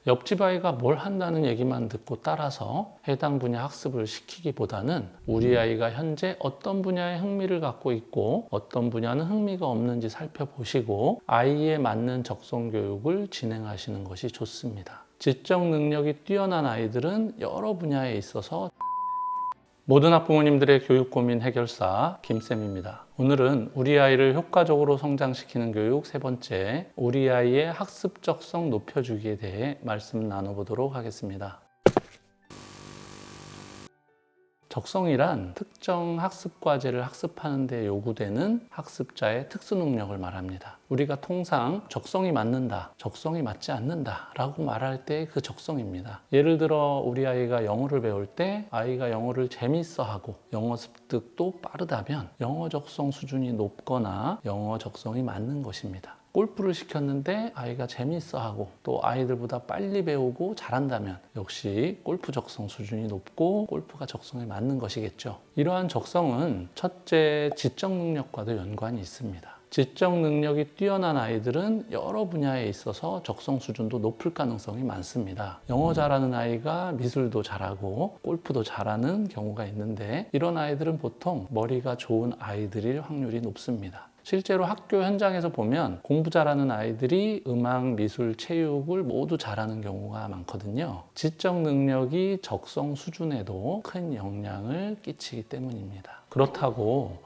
옆집 아이가 뭘 한다는 얘기만 듣고 따라서 해당 분야 학습을 시키기보다는 우리 아이가 현재 어떤 분야에 흥미를 갖고 있고 어떤 분야는 흥미가 없는지 살펴보시고 아이에 맞는 적성 교육을 진행하시는 것이 좋습니다. 지적 능력이 뛰어난 아이들은 여러 분야에 있어서 모든 학부모님들의 교육 고민 해결사 김쌤입니다. 오늘은 우리 아이를 효과적으로 성장시키는 교육 세 번째, 우리 아이의 학습적성 높여주기에 대해 말씀 나눠보도록 하겠습니다. 적성이란 특정 학습 과제를 학습하는 데 요구되는 학습자의 특수 능력을 말합니다. 우리가 통상 적성이 맞는다, 적성이 맞지 않는다 라고 말할 때 그 적성입니다. 예를 들어 우리 아이가 영어를 배울 때 아이가 영어를 재밌어 하고 영어 습득도 빠르다면 영어 적성 수준이 높거나 영어 적성이 맞는 것입니다. 골프를 시켰는데 아이가 재밌어하고 또 아이들보다 빨리 배우고 잘한다면 역시 골프 적성 수준이 높고 골프가 적성에 맞는 것이겠죠. 이러한 적성은 첫째 지적 능력과도 연관이 있습니다. 지적 능력이 뛰어난 아이들은 여러 분야에 있어서 적성 수준도 높을 가능성이 많습니다. 영어 잘하는 아이가 미술도 잘하고 골프도 잘하는 경우가 있는데 이런 아이들은 보통 머리가 좋은 아이들일 확률이 높습니다. 실제로 학교 현장에서 보면 공부 잘하는 아이들이 음악, 미술, 체육을 모두 잘하는 경우가 많거든요. 지적 능력이 적성 수준에도 큰 영향을 끼치기 때문입니다. 그렇다고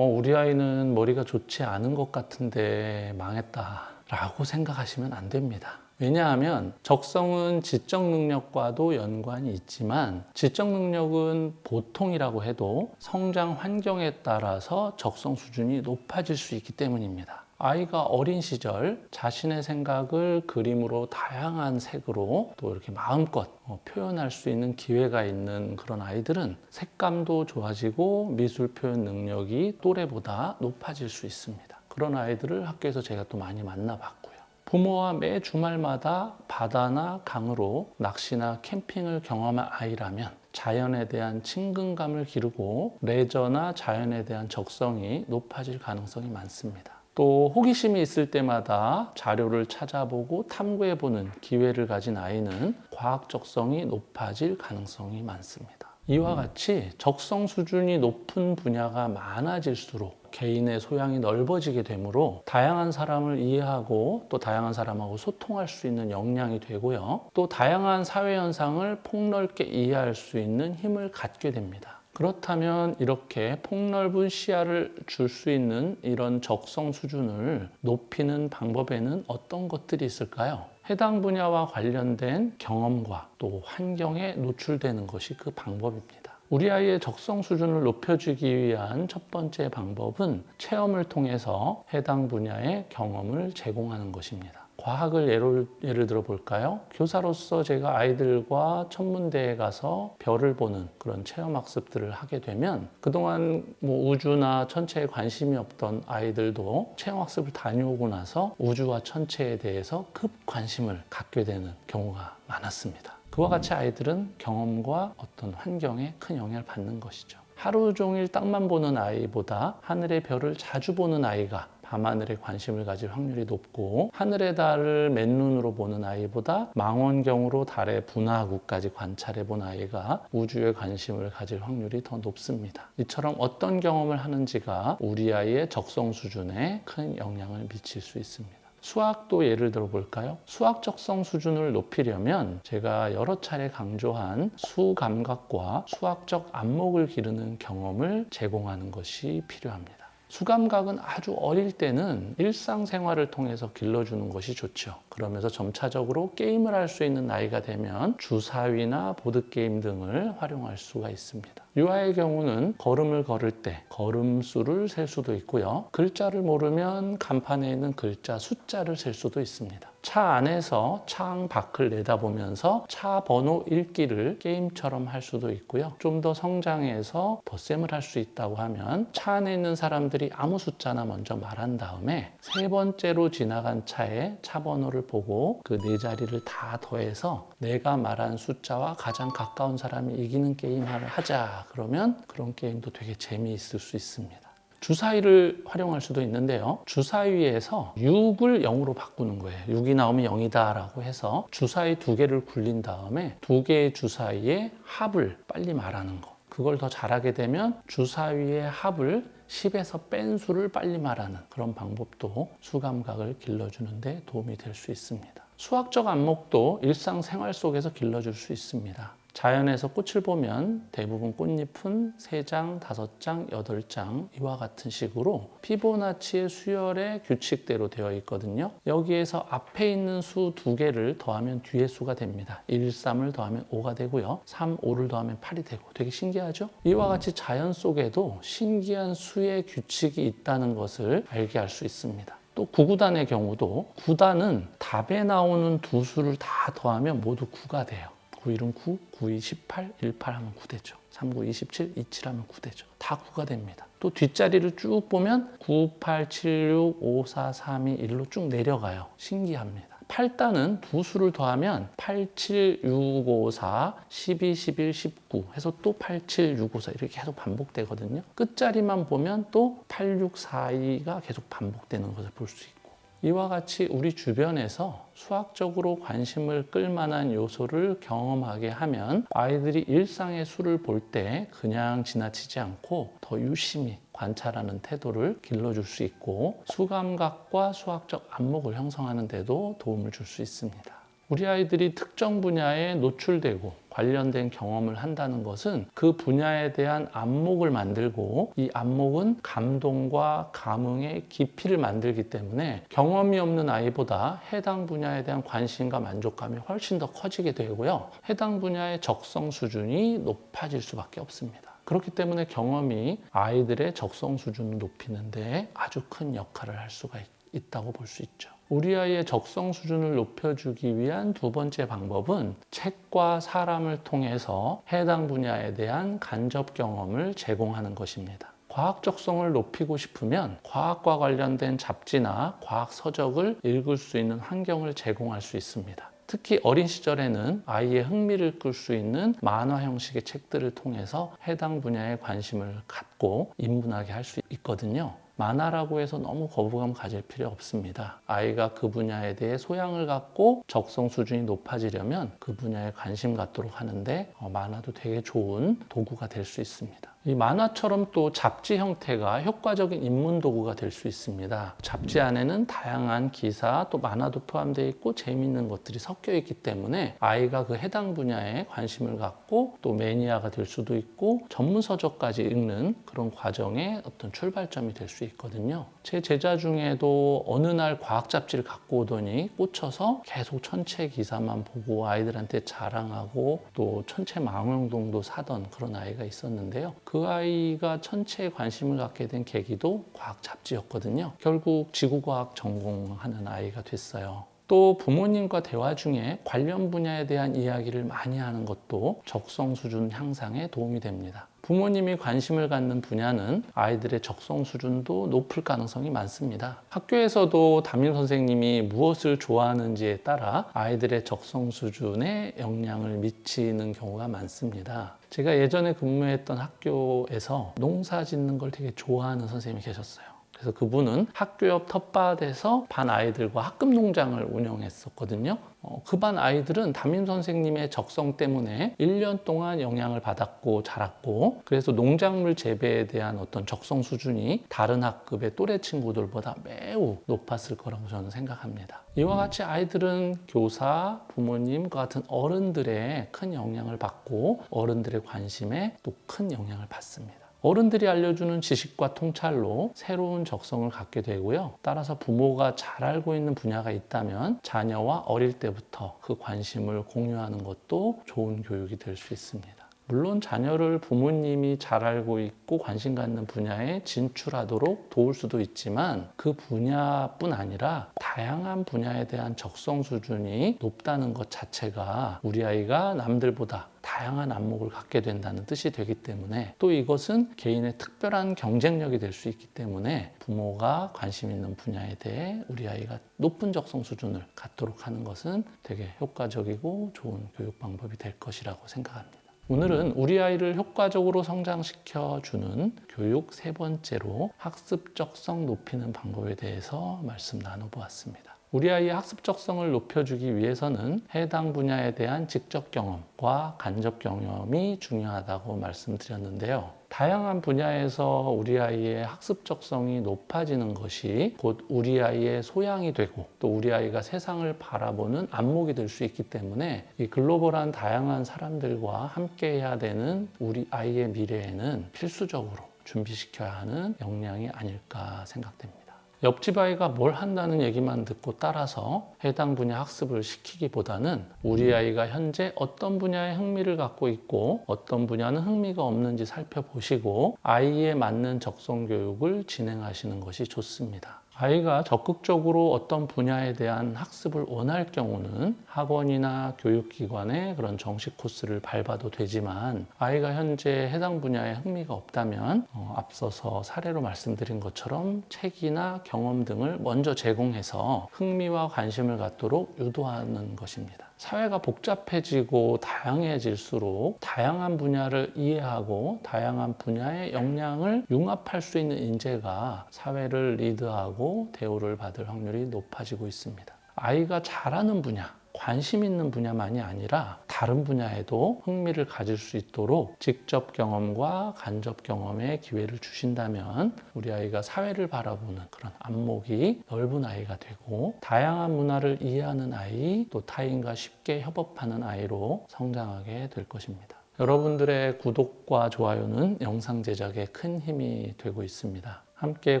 우리 아이는 머리가 좋지 않은 것 같은데 망했다 라고 생각하시면 안 됩니다. 왜냐하면 적성은 지적 능력과도 연관이 있지만 지적 능력은 보통이라고 해도 성장 환경에 따라서 적성 수준이 높아질 수 있기 때문입니다. 아이가 어린 시절 자신의 생각을 그림으로 다양한 색으로 또 이렇게 마음껏 표현할 수 있는 기회가 있는 그런 아이들은 색감도 좋아지고 미술 표현 능력이 또래보다 높아질 수 있습니다. 그런 아이들을 학교에서 제가 또 많이 만나봤고요. 부모와 매 주말마다 바다나 강으로 낚시나 캠핑을 경험한 아이라면 자연에 대한 친근감을 기르고 레저나 자연에 대한 적성이 높아질 가능성이 많습니다. 또 호기심이 있을 때마다 자료를 찾아보고 탐구해보는 기회를 가진 아이는 과학 적성이 높아질 가능성이 많습니다. 이와 같이 적성 수준이 높은 분야가 많아질수록 개인의 소양이 넓어지게 되므로 다양한 사람을 이해하고 또 다양한 사람하고 소통할 수 있는 역량이 되고요. 또 다양한 사회 현상을 폭넓게 이해할 수 있는 힘을 갖게 됩니다. 그렇다면 이렇게 폭넓은 시야를 줄 수 있는 이런 적성 수준을 높이는 방법에는 어떤 것들이 있을까요? 해당 분야와 관련된 경험과 또 환경에 노출되는 것이 그 방법입니다. 우리 아이의 적성 수준을 높여주기 위한 첫 번째 방법은 체험을 통해서 해당 분야의 경험을 제공하는 것입니다. 과학을 예를 들어 볼까요? 교사로서 제가 아이들과 천문대에 가서 별을 보는 그런 체험학습들을 하게 되면 그동안 우주나 천체에 관심이 없던 아이들도 체험학습을 다녀오고 나서 우주와 천체에 대해서 급 관심을 갖게 되는 경우가 많았습니다. 그와 같이 아이들은 경험과 어떤 환경에 큰 영향을 받는 것이죠. 하루 종일 땅만 보는 아이보다 하늘의 별을 자주 보는 아이가 밤하늘에 관심을 가질 확률이 높고 하늘의 달을 맨눈으로 보는 아이보다 망원경으로 달의 분화구까지 관찰해 본 아이가 우주에 관심을 가질 확률이 더 높습니다. 이처럼 어떤 경험을 하는지가 우리 아이의 적성 수준에 큰 영향을 미칠 수 있습니다. 수학도 예를 들어 볼까요? 수학 적성 수준을 높이려면 제가 여러 차례 강조한 수감각과 수학적 안목을 기르는 경험을 제공하는 것이 필요합니다. 수감각은 아주 어릴 때는 일상생활을 통해서 길러주는 것이 좋죠. 그러면서 점차적으로 게임을 할 수 있는 나이가 되면 주사위나 보드게임 등을 활용할 수가 있습니다. 유아의 경우는 걸음을 걸을 때 걸음수를 셀 수도 있고요. 글자를 모르면 간판에 있는 글자 숫자를 셀 수도 있습니다. 차 안에서 창 밖을 내다보면서 차 번호 읽기를 게임처럼 할 수도 있고요. 좀 더 성장해서 덧셈을 할 수 있다고 하면 차 안에 있는 사람들이 아무 숫자나 먼저 말한 다음에 세 번째로 지나간 차의 차 번호를 보고 그 네 자리를 다 더해서 내가 말한 숫자와 가장 가까운 사람이 이기는 게임을 하자. 그러면 그런 게임도 되게 재미있을 수 있습니다. 주사위를 활용할 수도 있는데요. 주사위에서 6을 0으로 바꾸는 거예요. 6이 나오면 0이다 라고 해서 주사위 2개를 굴린 다음에 2개의 주사위의 합을 빨리 말하는 거. 그걸 더 잘하게 되면 주사위의 합을 10에서 뺀 수를 빨리 말하는 그런 방법도 수감각을 길러주는 데 도움이 될 수 있습니다. 수학적 안목도 일상생활 속에서 길러줄 수 있습니다. 자연에서 꽃을 보면 대부분 꽃잎은 3장, 5장, 8장 이와 같은 식으로 피보나치의 수열의 규칙대로 되어 있거든요. 여기에서 앞에 있는 수 2개를 더하면 뒤의 수가 됩니다. 1, 3을 더하면 5가 되고요. 3, 5를 더하면 8이 되고 되게 신기하죠? 이와 같이 자연 속에도 신기한 수의 규칙이 있다는 것을 알게 할 수 있습니다. 또 9구단의 경우도 9단은 답에 나오는 두 수를 다 더하면 모두 9가 돼요. 9, 1은 9, 9, 2, 18, 1, 8 하면 9되죠. 3, 9, 27, 27 하면 9되죠. 다 9가 됩니다. 또 뒷자리를 쭉 보면 9, 8, 7, 6, 5, 4, 3, 2, 1로 쭉 내려가요. 신기합니다. 8단은 두 수를 더하면 8, 7, 6, 5, 4, 12, 11, 19 해서 또 8, 7, 6, 5, 4 이렇게 계속 반복되거든요. 끝자리만 보면 또 8, 6, 4, 2가 계속 반복되는 것을 볼 수 있고 이와 같이 우리 주변에서 수학적으로 관심을 끌 만한 요소를 경험하게 하면 아이들이 일상의 수를 볼 때 그냥 지나치지 않고 더 유심히 관찰하는 태도를 길러줄 수 있고 수감각과 수학적 안목을 형성하는 데도 도움을 줄 수 있습니다. 우리 아이들이 특정 분야에 노출되고 관련된 경험을 한다는 것은 그 분야에 대한 안목을 만들고 이 안목은 감동과 감흥의 깊이를 만들기 때문에 경험이 없는 아이보다 해당 분야에 대한 관심과 만족감이 훨씬 더 커지게 되고요. 해당 분야의 적성 수준이 높아질 수밖에 없습니다. 그렇기 때문에 경험이 아이들의 적성 수준을 높이는 데 아주 큰 역할을 할 수가 있다고 볼 수 있죠. 우리 아이의 적성 수준을 높여주기 위한 두 번째 방법은 책과 사람을 통해서 해당 분야에 대한 간접 경험을 제공하는 것입니다. 과학 적성을 높이고 싶으면 과학과 관련된 잡지나 과학 서적을 읽을 수 있는 환경을 제공할 수 있습니다. 특히 어린 시절에는 아이의 흥미를 끌 수 있는 만화 형식의 책들을 통해서 해당 분야에 관심을 갖고 입문하게 할 수 있거든요. 만화라고 해서 너무 거부감 가질 필요 없습니다. 아이가 그 분야에 대해 소양을 갖고 적성 수준이 높아지려면 그 분야에 관심 갖도록 하는데 만화도 되게 좋은 도구가 될 수 있습니다. 이 만화처럼 또 잡지 형태가 효과적인 입문 도구가 될 수 있습니다. 잡지 안에는 다양한 기사 또 만화도 포함되어 있고 재미있는 것들이 섞여 있기 때문에 아이가 그 해당 분야에 관심을 갖고 또 매니아가 될 수도 있고 전문 서적까지 읽는 그런 과정의 어떤 출발점이 될 수 있거든요. 제 제자 중에도 어느 날 과학 잡지를 갖고 오더니 꽂혀서 계속 천체 기사만 보고 아이들한테 자랑하고 또 천체 망원경도 사던 그런 아이가 있었는데요. 그 아이가 천체에 관심을 갖게 된 계기도 과학 잡지였거든요. 결국 지구과학 전공하는 아이가 됐어요. 또 부모님과 대화 중에 관련 분야에 대한 이야기를 많이 하는 것도 적성 수준 향상에 도움이 됩니다. 부모님이 관심을 갖는 분야는 아이들의 적성 수준도 높을 가능성이 많습니다. 학교에서도 담임 선생님이 무엇을 좋아하는지에 따라 아이들의 적성 수준에 영향을 미치는 경우가 많습니다. 제가 예전에 근무했던 학교에서 농사 짓는 걸 되게 좋아하는 선생님이 계셨어요. 그래서 그분은 학교 옆 텃밭에서 반 아이들과 학급 농장을 운영했었거든요. 그 반 아이들은 담임 선생님의 적성 때문에 1년 동안 영향을 받았고 자랐고 그래서 농작물 재배에 대한 어떤 적성 수준이 다른 학급의 또래 친구들보다 매우 높았을 거라고 저는 생각합니다. 이와 같이 아이들은 교사, 부모님과 같은 어른들의 큰 영향을 받고 어른들의 관심에 또 큰 영향을 받습니다. 어른들이 알려주는 지식과 통찰로 새로운 적성을 갖게 되고요. 따라서 부모가 잘 알고 있는 분야가 있다면 자녀와 어릴 때부터 그 관심을 공유하는 것도 좋은 교육이 될 수 있습니다. 물론 자녀를 부모님이 잘 알고 있고 관심 갖는 분야에 진출하도록 도울 수도 있지만 그 분야뿐 아니라 다양한 분야에 대한 적성 수준이 높다는 것 자체가 우리 아이가 남들보다 다양한 안목을 갖게 된다는 뜻이 되기 때문에 또 이것은 개인의 특별한 경쟁력이 될 수 있기 때문에 부모가 관심 있는 분야에 대해 우리 아이가 높은 적성 수준을 갖도록 하는 것은 되게 효과적이고 좋은 교육 방법이 될 것이라고 생각합니다. 오늘은 우리 아이를 효과적으로 성장시켜 주는 교육 세 번째로 학습적성 높이는 방법에 대해서 말씀 나눠보았습니다. 우리 아이의 학습적성을 높여주기 위해서는 해당 분야에 대한 직접 경험과 간접 경험이 중요하다고 말씀드렸는데요. 다양한 분야에서 우리 아이의 학습적성이 높아지는 것이 곧 우리 아이의 소양이 되고 또 우리 아이가 세상을 바라보는 안목이 될 수 있기 때문에 이 글로벌한 다양한 사람들과 함께 해야 되는 우리 아이의 미래에는 필수적으로 준비시켜야 하는 역량이 아닐까 생각됩니다. 옆집 아이가 뭘 한다는 얘기만 듣고 따라서 해당 분야 학습을 시키기보다는 우리 아이가 현재 어떤 분야에 흥미를 갖고 있고 어떤 분야는 흥미가 없는지 살펴보시고 아이에 맞는 적성 교육을 진행하시는 것이 좋습니다. 아이가 적극적으로 어떤 분야에 대한 학습을 원할 경우는 학원이나 교육기관의 그런 정식 코스를 밟아도 되지만 아이가 현재 해당 분야에 흥미가 없다면 앞서서 사례로 말씀드린 것처럼 책이나 경험 등을 먼저 제공해서 흥미와 관심을 갖도록 유도하는 것입니다. 사회가 복잡해지고 다양해질수록 다양한 분야를 이해하고 다양한 분야의 역량을 융합할 수 있는 인재가 사회를 리드하고 대우를 받을 확률이 높아지고 있습니다. 아이가 잘하는 분야, 관심 있는 분야만이 아니라 다른 분야에도 흥미를 가질 수 있도록 직접 경험과 간접 경험의 기회를 주신다면 우리 아이가 사회를 바라보는 그런 안목이 넓은 아이가 되고 다양한 문화를 이해하는 아이, 또 타인과 쉽게 협업하는 아이로 성장하게 될 것입니다. 여러분들의 구독과 좋아요는 영상 제작에 큰 힘이 되고 있습니다. 함께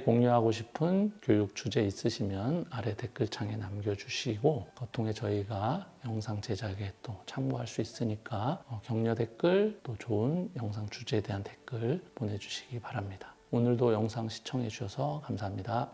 공유하고 싶은 교육 주제 있으시면 아래 댓글창에 남겨주시고 그것 통해 저희가 영상 제작에 또 참고할 수 있으니까 격려 댓글 또 좋은 영상 주제에 대한 댓글 보내주시기 바랍니다. 오늘도 영상 시청해 주셔서 감사합니다.